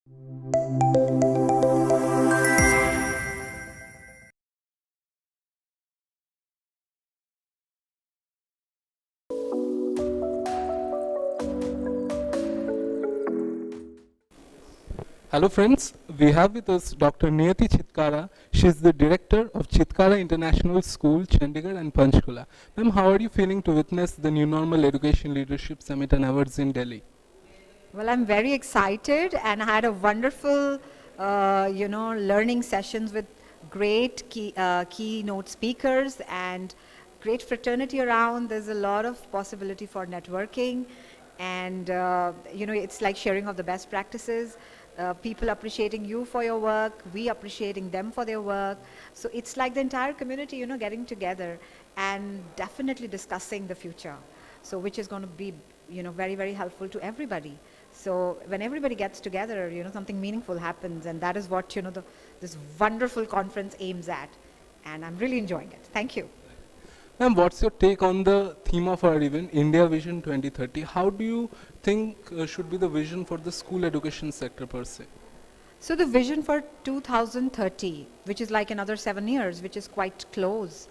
Hello friends, we have with us Dr. Niyati Chitkara. She is the director of Chitkara International School, Chandigarh and Panchkula. Ma'am, how are you feeling to witness the New Normal Education Leadership Summit and Awards in Delhi? Well, I'm very excited and I had a wonderful, learning sessions with great keynote speakers and great fraternity around. There's a lot of possibility for networking and, it's like sharing of the best practices. People appreciating you for your work, we appreciating them for their work. So it's like the entire community, getting together and definitely discussing the future. So which is going to be, very, very helpful to everybody. So when everybody gets together, something meaningful happens, and that is what, this wonderful conference aims at. And I'm really enjoying it. Thank you. Ma'am, what's your take on the theme of our event, India Vision 2030? How do you think should be the vision for the school education sector per se? So the vision for 2030, which is like another 7 years, which is quite close,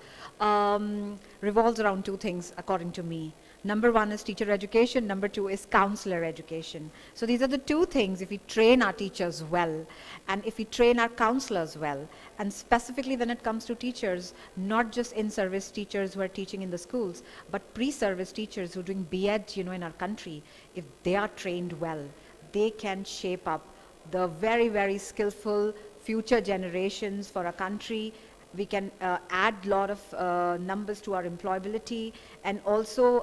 revolves around two things, according to me. Number one is teacher education, number two is counselor education. So these are the two things. If we train our teachers well, and if we train our counselors well, and specifically when it comes to teachers, not just in-service teachers who are teaching in the schools, but pre-service teachers who are doing B.Ed, in our country, if they are trained well, they can shape up the very, very skillful future generations for our country. We can add a lot of numbers to our employability and also,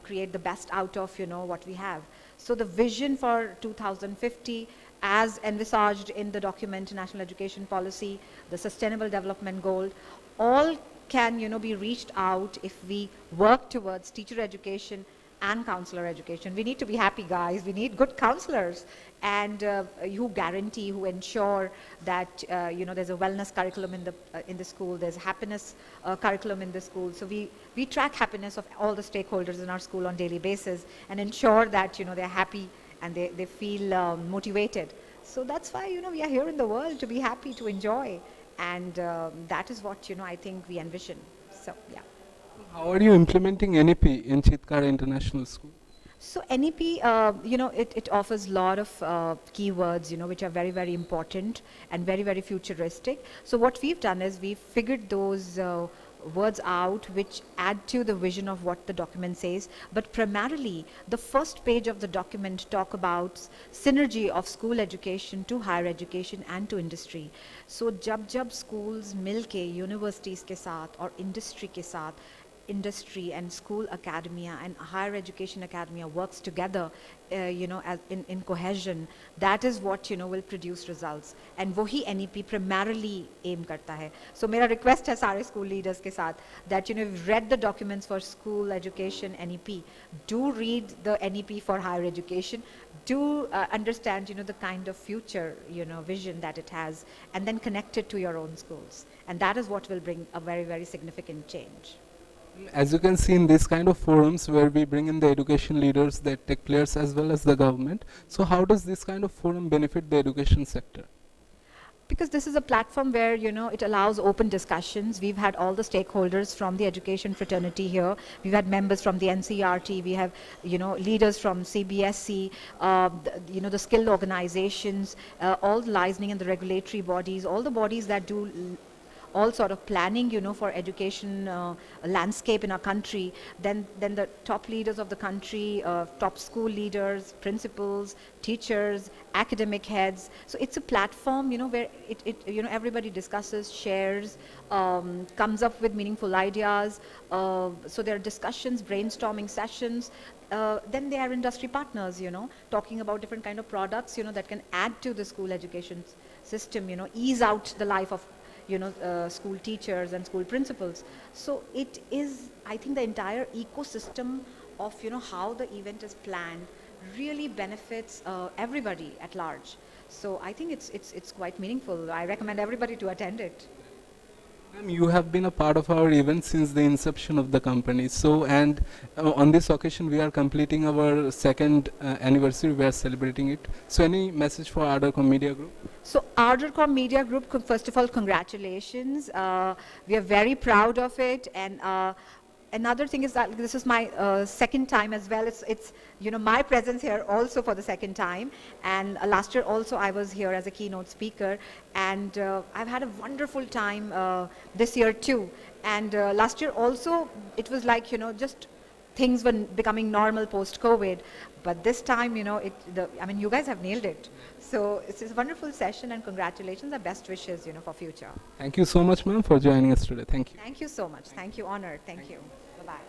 create the best out of, what we have. So the vision for 2050 as envisaged in the document National Education Policy, the Sustainable Development Goal, all can, be reached out if we work towards teacher education and counselor education. We need to be happy, guys. We need good counselors and who guarantee, who ensure that there's a wellness curriculum in the school. There's happiness curriculum in the school. So we track happiness of all the stakeholders in our school on daily basis and ensure that they're happy and they feel motivated. So that's why we are here in the world to be happy, to enjoy, and that is what I think we envision. So yeah. How are you implementing NEP in Chitkara International School? So NEP, it offers a lot of keywords, which are very, very important and very, very futuristic. So what we've done is we've figured those words out which add to the vision of what the document says. But primarily, the first page of the document talk about synergy of school education to higher education and to industry. So jab schools milke universities ke saath or industry ke saath, industry and school academia and higher education academia works together, as in cohesion, that is what will produce results, and wohi NEP primarily aim karta hai. So mera request hai sare school leaders ke saath that you've read the documents for school education NEP, do read the NEP for higher education, do understand the kind of future vision that it has, and then connect it to your own schools, and that is what will bring a very, very significant change. As you can see in this kind of forums where we bring in the education leaders, the tech players as well as the government, so how does this kind of forum benefit the education sector? Because this is a platform where it allows open discussions. We've had all the stakeholders from the education fraternity here. We've had members from the NCERT. We have leaders from CBSE, the skilled organizations, all the licensing and the regulatory bodies, all the bodies that do all sort of planning, for education landscape in our country, then the top leaders of the country, top school leaders, principals, teachers, academic heads. So it's a platform, where everybody discusses, shares, comes up with meaningful ideas. So there are discussions, brainstorming sessions. Then there are industry partners, talking about different kind of products, that can add to the school education system, ease out the life of school teachers and school principals. So it is, I think, the entire ecosystem of how the event is planned really benefits everybody at large. So I think it's quite meaningful. I recommend everybody to attend it. Ma'am, you have been a part of our event since the inception of the company. So, and on this occasion, we are completing our second anniversary. We are celebrating it. So, any message for ArdorComm Media Group? So ArdorComm Media Group, first of all, congratulations. We are very proud of it, and another thing is that this is my second time as well. It's my presence here also for the second time, and last year also I was here as a keynote speaker, and I've had a wonderful time this year too. And last year also it was like just things were becoming normal post-COVID, but this time you guys have nailed it. So it's a wonderful session, and congratulations and best wishes for future. Thank you so much, ma'am, for joining us today. Thank you. Thank you so much. Thank you. Honored. Thank you. Bye-bye.